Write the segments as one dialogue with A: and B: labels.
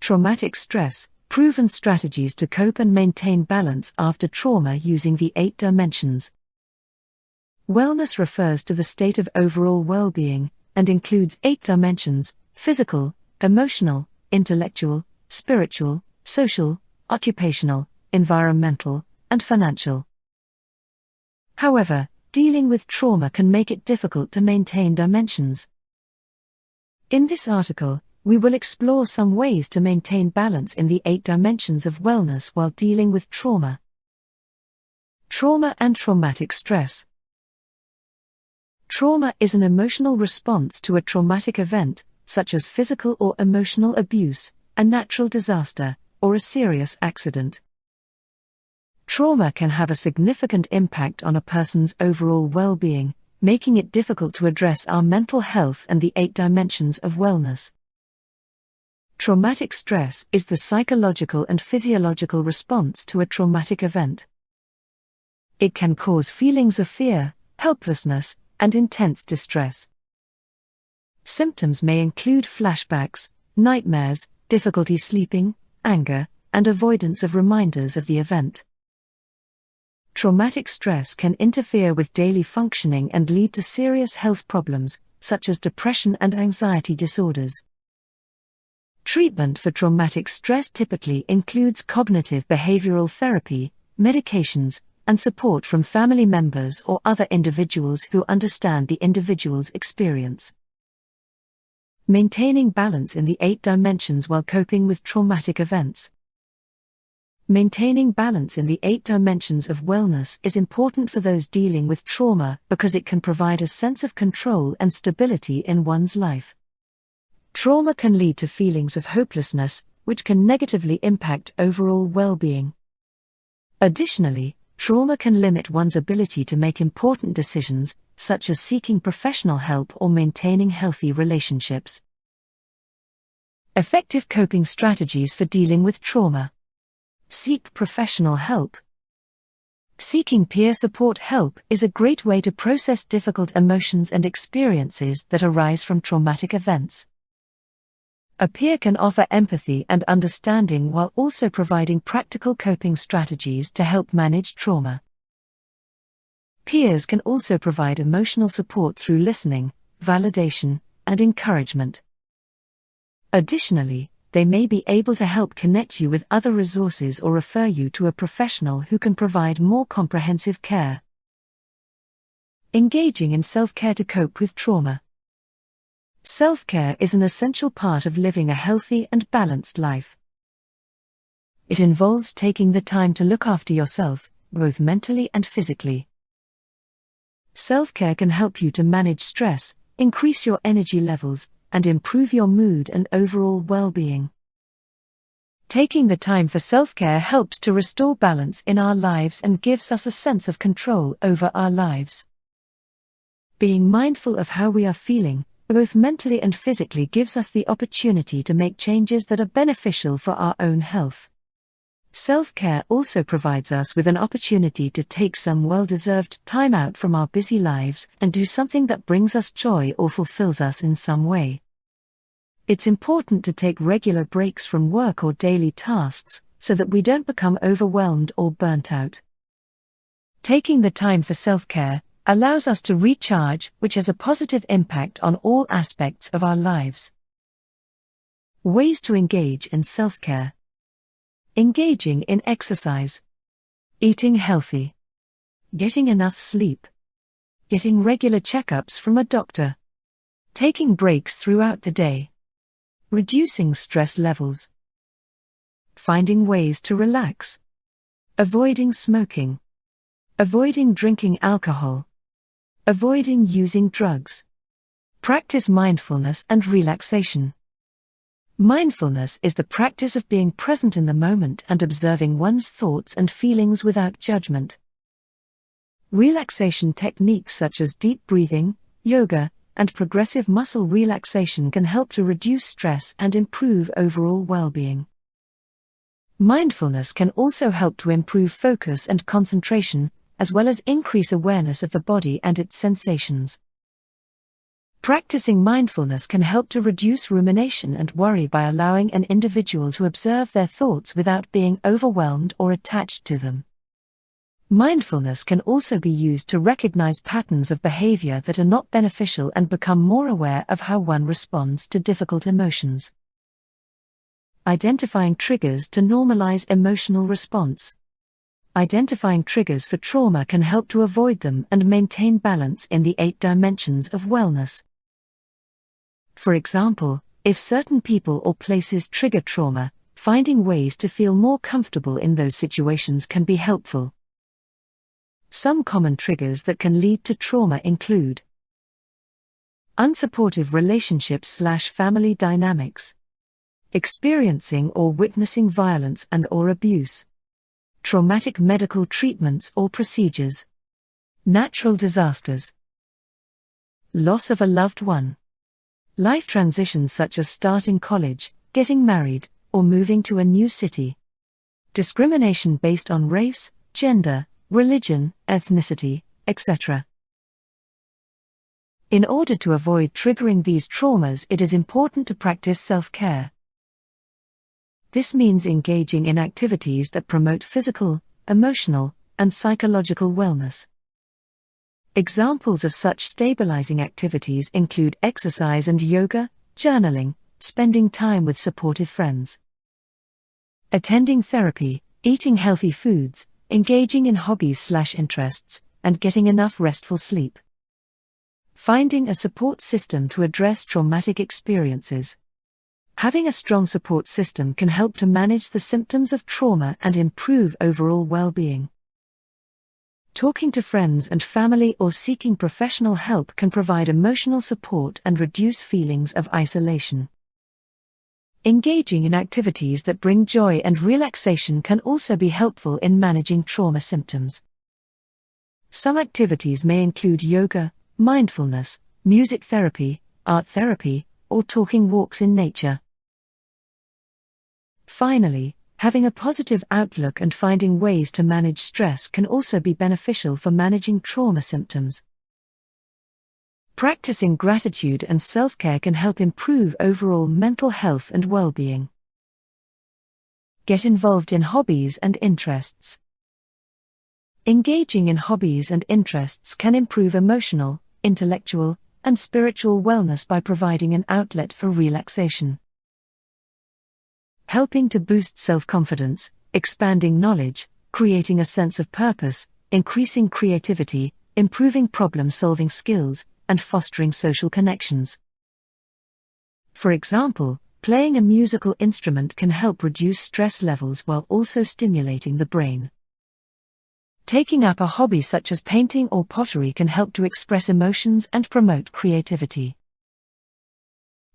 A: Traumatic stress, proven strategies to cope and maintain balance after trauma using the 8 dimensions. Wellness refers to the state of overall well-being, and includes 8 dimensions: physical, emotional, intellectual, spiritual, social, occupational, environmental, and financial. However, dealing with trauma can make it difficult to maintain dimensions. In this article, we will explore some ways to maintain balance in the 8 dimensions of wellness while dealing with trauma. Trauma and traumatic stress. Trauma is an emotional response to a traumatic event, such as physical or emotional abuse, a natural disaster, or a serious accident. Trauma can have a significant impact on a person's overall well-being, making it difficult to address our mental health and the 8 dimensions of wellness. Traumatic stress is the psychological and physiological response to a traumatic event. It can cause feelings of fear, helplessness, and intense distress. Symptoms may include flashbacks, nightmares, difficulty sleeping, anger, and avoidance of reminders of the event. Traumatic stress can interfere with daily functioning and lead to serious health problems, such as depression and anxiety disorders. Treatment for traumatic stress typically includes cognitive behavioral therapy, medications, and support from family members or other individuals who understand the individual's experience. Maintaining balance in the 8 dimensions while coping with traumatic events. Maintaining balance in the 8 dimensions of wellness is important for those dealing with trauma because it can provide a sense of control and stability in one's life. Trauma can lead to feelings of hopelessness, which can negatively impact overall well-being. Additionally, trauma can limit one's ability to make important decisions, such as seeking professional help or maintaining healthy relationships. Effective coping strategies for dealing with trauma. Seek professional help. Seeking peer support help is a great way to process difficult emotions and experiences that arise from traumatic events. A peer can offer empathy and understanding while also providing practical coping strategies to help manage trauma. Peers can also provide emotional support through listening, validation, and encouragement. Additionally, they may be able to help connect you with other resources or refer you to a professional who can provide more comprehensive care. Engaging in self-care to cope with trauma. Self-care is an essential part of living a healthy and balanced life. It involves taking the time to look after yourself, both mentally and physically. Self-care can help you to manage stress, increase your energy levels, and improve your mood and overall well-being. Taking the time for self-care helps to restore balance in our lives and gives us a sense of control over our lives. Being mindful of how we are feeling, both mentally and physically, gives us the opportunity to make changes that are beneficial for our own health. Self-care also provides us with an opportunity to take some well-deserved time out from our busy lives and do something that brings us joy or fulfills us in some way. It's important to take regular breaks from work or daily tasks so that we don't become overwhelmed or burnt out. Taking the time for self-care allows us to recharge, which has a positive impact on all aspects of our lives. Ways to engage in self-care. Engaging in exercise. Eating healthy. Getting enough sleep. Getting regular checkups from a doctor. Taking breaks throughout the day. Reducing stress levels. Finding ways to relax. Avoiding smoking. Avoiding drinking alcohol. Avoiding using drugs. Practice mindfulness and relaxation. Mindfulness is the practice of being present in the moment and observing one's thoughts and feelings without judgment. Relaxation techniques such as deep breathing, yoga, and progressive muscle relaxation can help to reduce stress and improve overall well-being. Mindfulness can also help to improve focus and concentration, as well as increase awareness of the body and its sensations. Practicing mindfulness can help to reduce rumination and worry by allowing an individual to observe their thoughts without being overwhelmed or attached to them. Mindfulness can also be used to recognize patterns of behavior that are not beneficial and become more aware of how one responds to difficult emotions. Identifying triggers to normalize emotional response. Identifying triggers for trauma can help to avoid them and maintain balance in the 8 dimensions of wellness. For example, if certain people or places trigger trauma, finding ways to feel more comfortable in those situations can be helpful. Some common triggers that can lead to trauma include unsupportive relationships/family dynamics, experiencing or witnessing violence and/or abuse, traumatic medical treatments or procedures, natural disasters, loss of a loved one, life transitions such as starting college, getting married, or moving to a new city, discrimination based on race, gender, religion, ethnicity, etc. In order to avoid triggering these traumas, it is important to practice self-care. This means engaging in activities that promote physical, emotional, and psychological wellness. Examples of such stabilizing activities include exercise and yoga, journaling, spending time with supportive friends, attending therapy, eating healthy foods, engaging in hobbies/interests, and getting enough restful sleep. Finding a support system to address traumatic experiences. Having a strong support system can help to manage the symptoms of trauma and improve overall well-being. Talking to friends and family or seeking professional help can provide emotional support and reduce feelings of isolation. Engaging in activities that bring joy and relaxation can also be helpful in managing trauma symptoms. Some activities may include yoga, mindfulness, music therapy, art therapy, or taking walks in nature. Finally, having a positive outlook and finding ways to manage stress can also be beneficial for managing trauma symptoms. Practicing gratitude and self-care can help improve overall mental health and well-being. Get involved in hobbies and interests. Engaging in hobbies and interests can improve emotional, intellectual, and spiritual wellness by providing an outlet for relaxation. Helping to boost self-confidence, expanding knowledge, creating a sense of purpose, increasing creativity, improving problem-solving skills, and fostering social connections. For example, playing a musical instrument can help reduce stress levels while also stimulating the brain. Taking up a hobby such as painting or pottery can help to express emotions and promote creativity.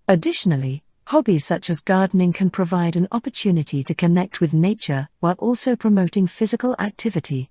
A: Additionally, hobbies such as gardening can provide an opportunity to connect with nature while also promoting physical activity.